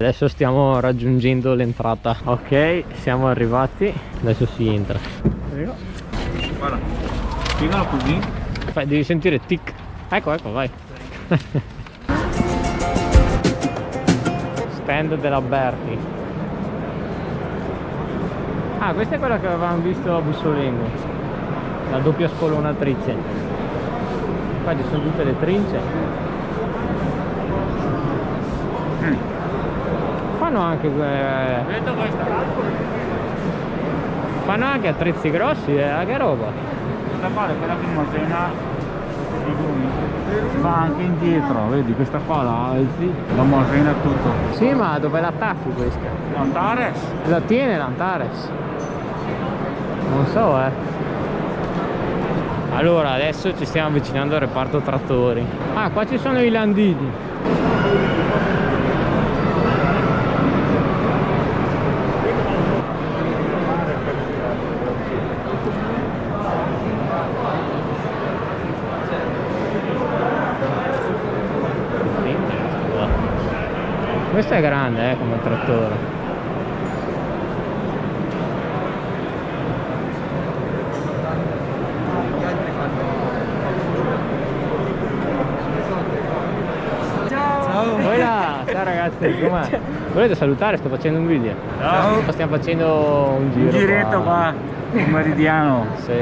Adesso stiamo raggiungendo l'entrata. Ok, siamo arrivati. Adesso si entra. Guarda, spiegalo così. Devi sentire tic. Ecco, vai. Stand della Berti. Ah, questa è quella che avevamo visto a Bussolengo, la doppia spollonatrice. Qua ci sono tutte le trince. Fanno anche Vedo questa. fanno anche attrezzi grossi, che roba. Questa qua è quella che almacena i grumi. Va anche indietro, vedi, questa qua la alzi, la almacena tutto. Sì, ma dove l'attacchi questa? L'Antares? La tiene l'Antares? Non so, Allora, adesso ci stiamo avvicinando al reparto trattori. Ah, qua ci sono i landini. Questo è grande, come trattore. Ciao ragazzi, com'è? Volete salutare? Sto facendo un video. Ciao. Stiamo facendo un giro. Un giretto qua, un meridiano. Sì.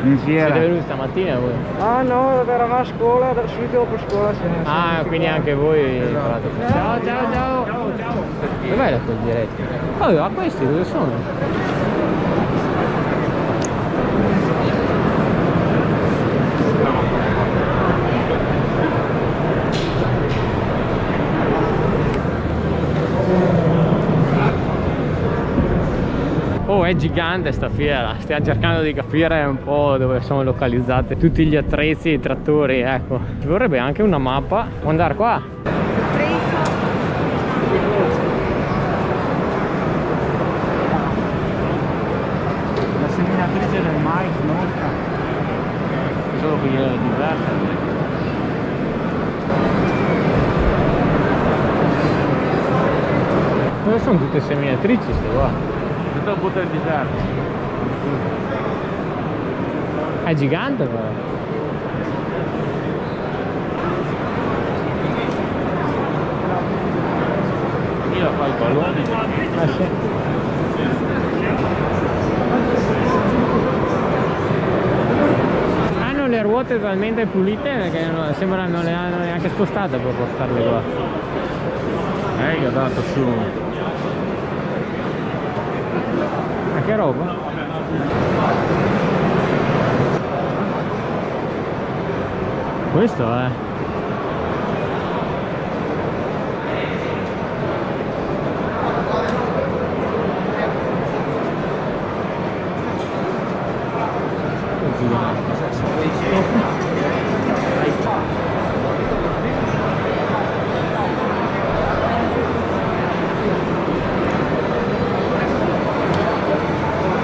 In fiera. Siete venuti stamattina voi? Ah no, eravamo a scuola, subito dopo scuola siamo. Ah, quindi anche voi. Ciao. Dov'è quel diretto? Oh, ma questi dove sono? Oh, è gigante sta fiera, stiamo cercando di capire un po' dove sono localizzati tutti gli attrezzi e i trattori, ecco. Ci vorrebbe anche una mappa. Può andare qua? La seminatrice del mais nostra. Solo che è diversa. Dove sono tutte seminatrici ste qua? Tutto il butto del deserto. È gigante però. Io fa i balloni. Sì. Hanno le ruote talmente pulite che sembra non le hanno neanche spostate per portarle qua. Gli ho dato su. Ma che roba? Questo è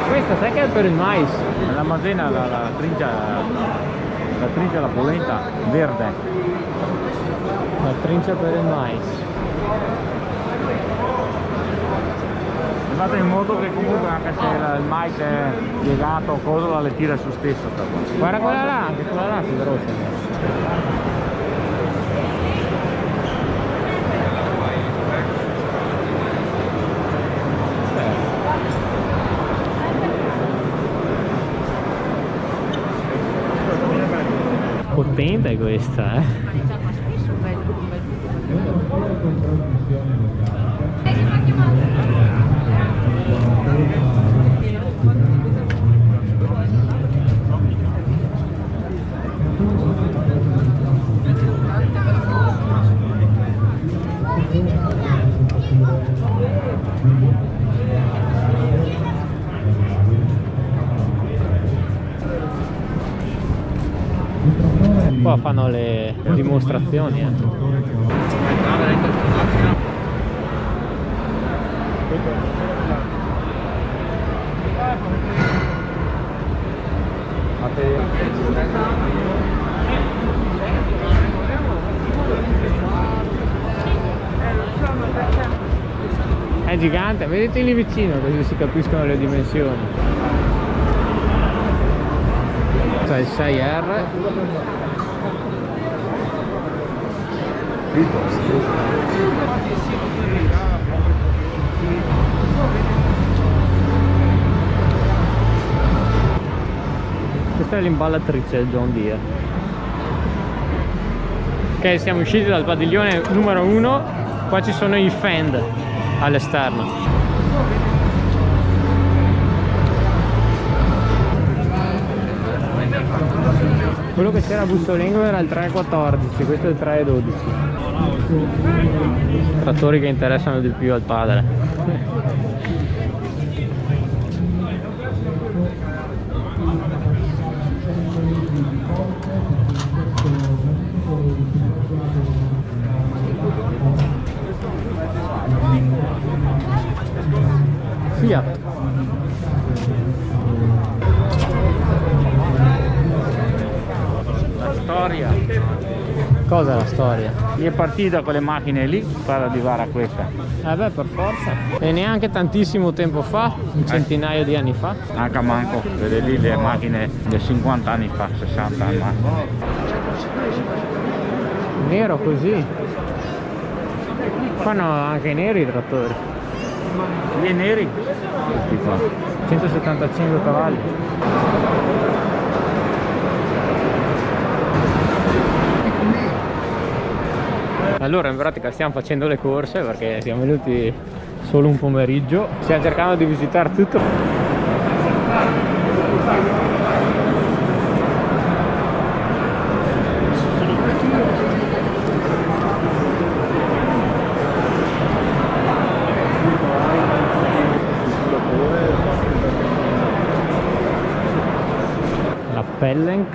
questa, sai che è per il mais? La mazzena, la trincia, la polenta verde. La trincia per il mais. È fatto in modo che comunque anche se il mais è piegato o cosa la le tira su stesso. Guarda quella là, anche quella là si veloce. Potente questa, Qua fanno le dimostrazioni. gigante, vedete lì vicino così si capiscono le dimensioni. C'è il 6R. Questa è l'imballatrice John Deere. Ok, siamo usciti dal padiglione numero 1. Qua ci sono i Fend all'esterno. Quello che c'era a Bussolengo era il 314, questo è il 312. Trattori che interessano di più al padre. Fiat. La storia. Cosa è la storia? Chi è partito da quelle macchine lì per arrivare a questa? Beh, per forza. E neanche tantissimo tempo fa, un centinaio di anni fa. Anche a manco, vede lì le macchine di 50 anni fa, 60 anni fa. Nero così. Fanno anche neri i trattori. Gli neri? Questi qua. 175 cavalli. Allora in pratica stiamo facendo le corse perché siamo venuti solo un pomeriggio. Stiamo cercando di visitare tutto. La Pellenc.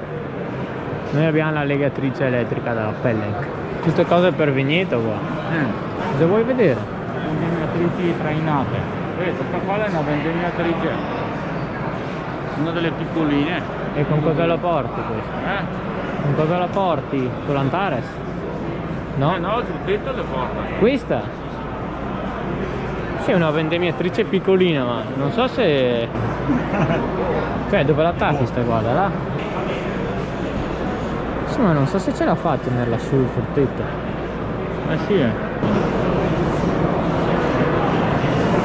Noi abbiamo la legatrice elettrica della Pellenc. Tutte cose per vigneto qua. Cosa vuoi vedere? Vendemmiatrici trainate. Questa qua è una vendemmiatrice. Una delle piccoline. E con cosa la porti questa? Con cosa la porti? Con l'Antares? No? No, sul tetto le porta. Questa? Sì, è una vendemmiatrice piccolina, ma non so se... Cioè, dove l'attacchi sta guarda, là? Sì, ma non so se ce la fa a tenerla su il fortetto. Sì,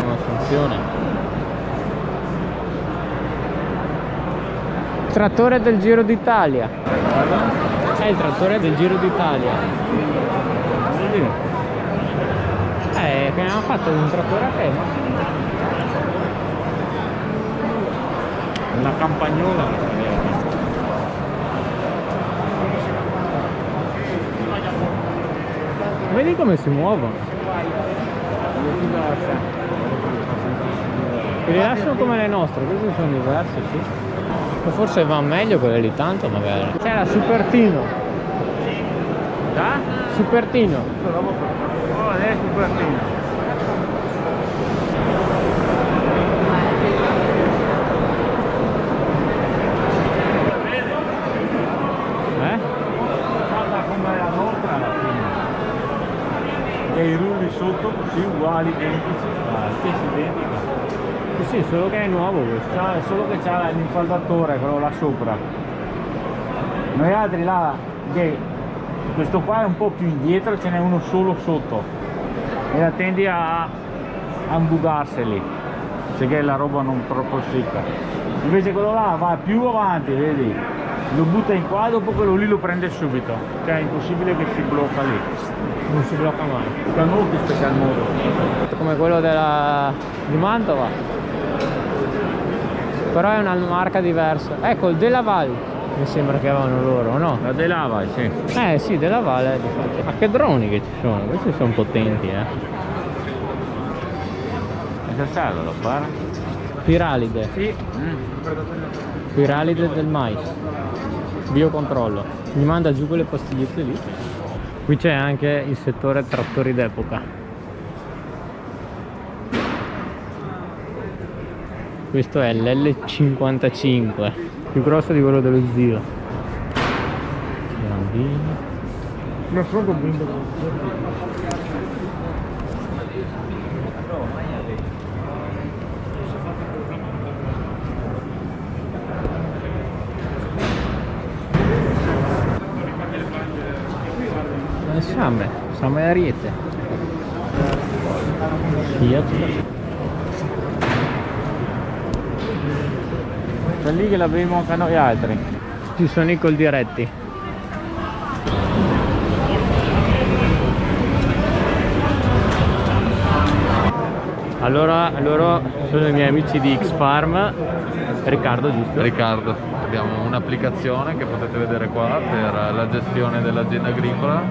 Non funziona. Trattore del Giro d'Italia. È il trattore del Giro d'Italia. Che abbiamo fatto un trattore a tema. una campagnola. Vedi come si muovono? Si rilasciano come le nostre, queste sono diverse, sì. O forse va meglio quelle lì tanto magari. C'è la Supertino. Da? Supertino. Oh, è Supertino. E i rulli sotto così uguali, identici, stessi identici. Sì, solo che è nuovo questo. È solo che c'ha l'infaldatore, quello là sopra. Noi altri là, questo qua è un po' più indietro, ce n'è uno solo sotto e la tendi a imbugarseli, se che è la roba non troppo secca. Invece quello là va più avanti, vedi? Lo butta in qua, dopo quello lì lo prende subito, cioè è impossibile che si blocca lì. Non si blocca mai. È molto special modo. Come quello di Mantova. Però è una marca diversa. Ecco, il Della Val mi sembra che avevano loro, no? La Delava, sì. Sì, Della Val è difatti. Ma che droni che ci sono? Questi sono potenti, Cosa serve lo fare? Piralide. Sì. Piralide del mais. Biocontrollo. Mi manda giù quelle pastigliette lì. Qui c'è anche il settore trattori d'epoca. Questo è l'L55, più grosso di quello dello zio. Grandino. Siamo a Ariete. Fiat. Da lì che l'abbiamo anche noi altri. Ci sono i coldiretti. Allora, loro sono i miei amici di X-Farm. Riccardo, giusto? Riccardo, abbiamo un'applicazione che potete vedere qua per la gestione dell'azienda agricola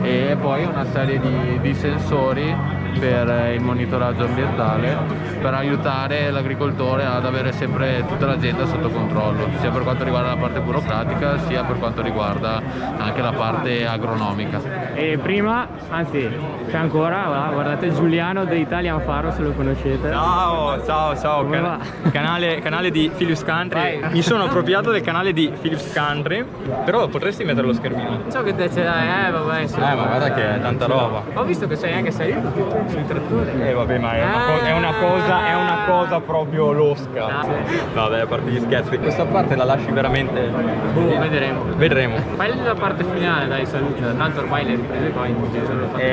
e poi una serie di sensori per il monitoraggio ambientale, per aiutare l'agricoltore ad avere sempre tutta l'azienda sotto controllo, sia per quanto riguarda la parte burocratica sia per quanto riguarda anche la parte agronomica. E prima, anzi c'è ancora, guardate Giuliano da Italian Farm, se lo conoscete. Ciao, Come va? canale di Philips Country. Vai. Mi sono appropriato del canale di Philips Country, però potresti mettere lo schermino. So che te ce l'hai, vabbè, insomma. Ma guarda che è tanta roba. Ho visto che sei anche salito sui trattori. Vabbè, ma è una cosa proprio losca. Ah. Vabbè, a parte gli scherzi, questa parte la lasci veramente. Vedremo. Fai la parte finale, dai, saluta. Tanto ormai le riprese poi.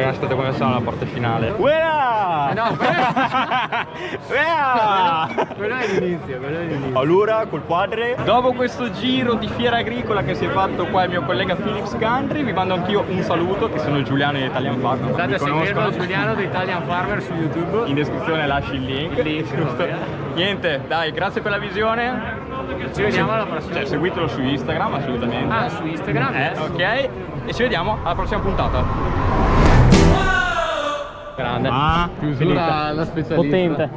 Aspetta, come sarà la parte finale? No, quello è l'inizio, Allora, col padre, dopo questo giro di fiera agricola che si è fatto qua il mio collega Philips Country, vi mando anch'io un saluto, che sono Giuliano di Italian Farm. Andate Mi a seguirlo, conoscono. Giuliano da Italian Farmer su YouTube. In descrizione lasci il link. Giusto. Niente, dai, grazie per la visione. Ci vediamo alla prossima. Cioè, seguitelo su Instagram, assolutamente. Ah, su Instagram. Ok, e ci vediamo alla prossima puntata. Grande. Ah, Chiusura la specialista. Potente.